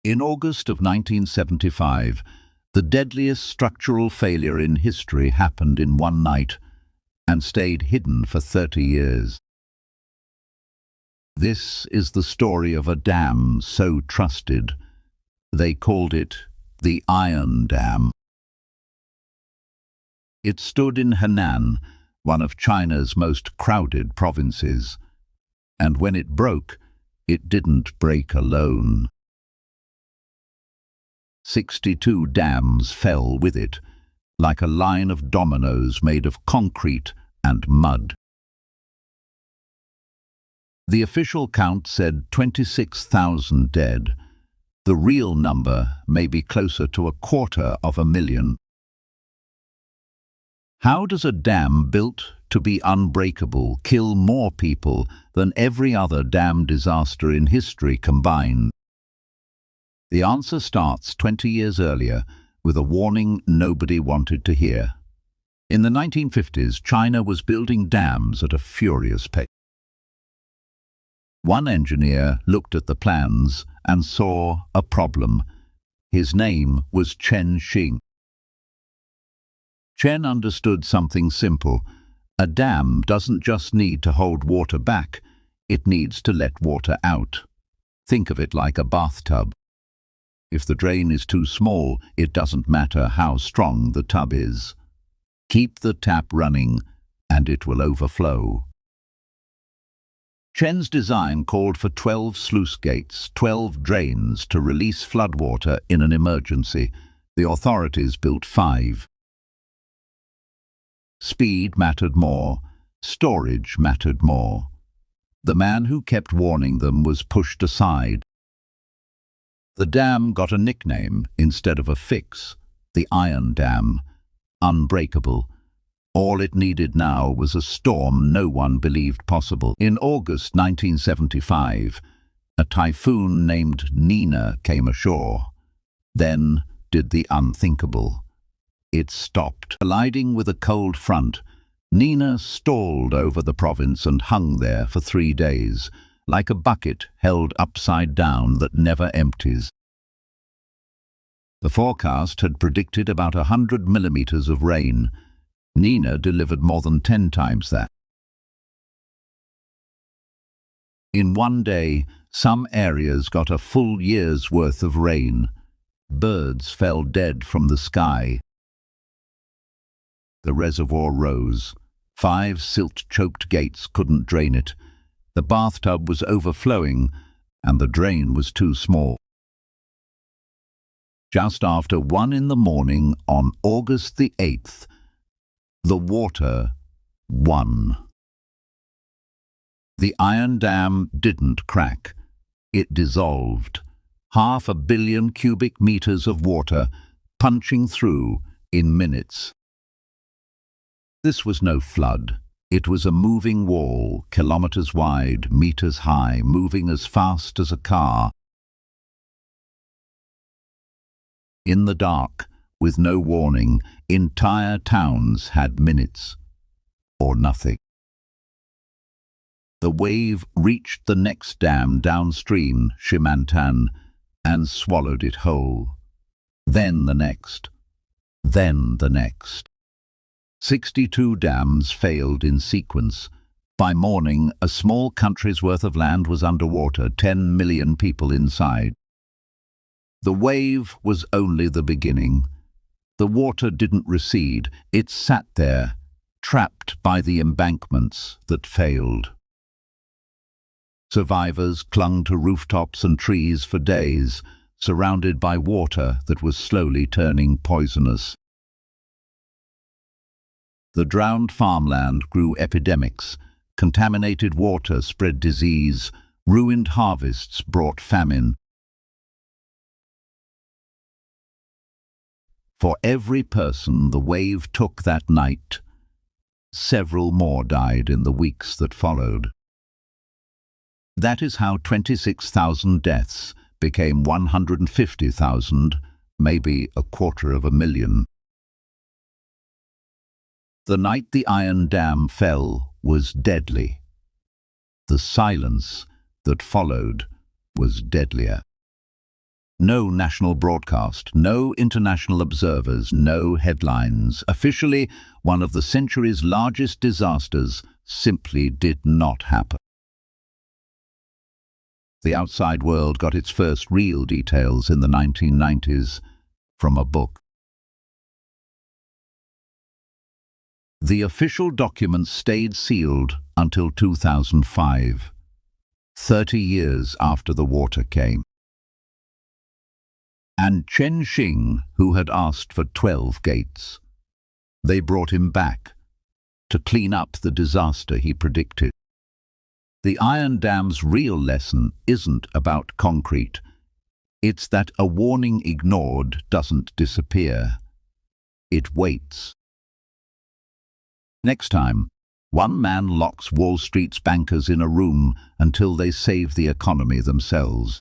In August of 1975, the deadliest structural failure in history happened in one night and stayed hidden for 30 years. This is the story of a dam so trusted, they called it the Iron Dam. It stood in Henan, one of China's most crowded provinces, and when it broke, it didn't break alone. 62 dams fell with it, like a line of dominoes made of concrete and mud. The official count said 26,000 dead. The real number may be closer to 250,000. How does a dam built to be unbreakable kill more people than every other dam disaster in history combined? The answer starts 20 years earlier with a warning nobody wanted to hear. In the 1950s, China was building dams at a furious pace. One engineer looked at the plans and saw a problem. His name was Chen Xing. Chen understood something simple. A dam doesn't just need to hold water back, it needs to let water out. Think of it like a bathtub. If the drain is too small, it doesn't matter how strong the tub is. Keep the tap running and it will overflow. Chen's design called for 12 sluice gates, 12 drains to release floodwater in an emergency. The authorities built 5. Speed mattered more. Storage mattered more. The man who kept warning them was pushed aside. The dam got a nickname instead of a fix, the Iron Dam, unbreakable. All it needed now was a storm no one believed possible. In August 1975, a typhoon named Nina came ashore. Then did the unthinkable. It stopped. Colliding with a cold front, Nina stalled over the province and hung there for 3 days, like a bucket held upside down that never empties. The forecast had predicted about 100 millimeters of rain. Nina delivered more than 10 times that. In one day, some areas got a full year's worth of rain. Birds fell dead from the sky. The reservoir rose. 5 silt-choked gates couldn't drain it. The bathtub was overflowing, and the drain was too small. Just after 1 in the morning on August the 8th, the water won. The Iron Dam didn't crack. It dissolved. 500 million cubic meters of water punching through in minutes. This was no flood. It was a moving wall, kilometers wide, meters high, moving as fast as a car. In the dark, with no warning, entire towns had minutes or nothing. The wave reached the next dam downstream, Shimantan, and swallowed it whole. Then the next. Then the next. 62 dams failed in sequence. By morning, a small country's worth of land was underwater, 10 million people inside. The wave was only the beginning. The water didn't recede. It sat there, trapped by the embankments that failed. Survivors clung to rooftops and trees for days, surrounded by water that was slowly turning poisonous. The drowned farmland grew epidemics. Contaminated water spread disease. Ruined harvests brought famine. For every person the wave took that night, several more died in the weeks that followed. That is how 26,000 deaths became 150,000, maybe 250,000. The night the Iron Dam fell was deadly. The silence that followed was deadlier. No national broadcast, no international observers, no headlines. Officially, one of the century's largest disasters simply did not happen. The outside world got its first real details in the 1990s from a book. The official documents stayed sealed until 2005, 30 years after the water came. And Chen Xing, who had asked for 12 gates. They brought him back to clean up the disaster he predicted. The Iron Dam's real lesson isn't about concrete. It's that a warning ignored doesn't disappear. It waits. Next time, one man locks Wall Street's bankers in a room until they save the economy themselves.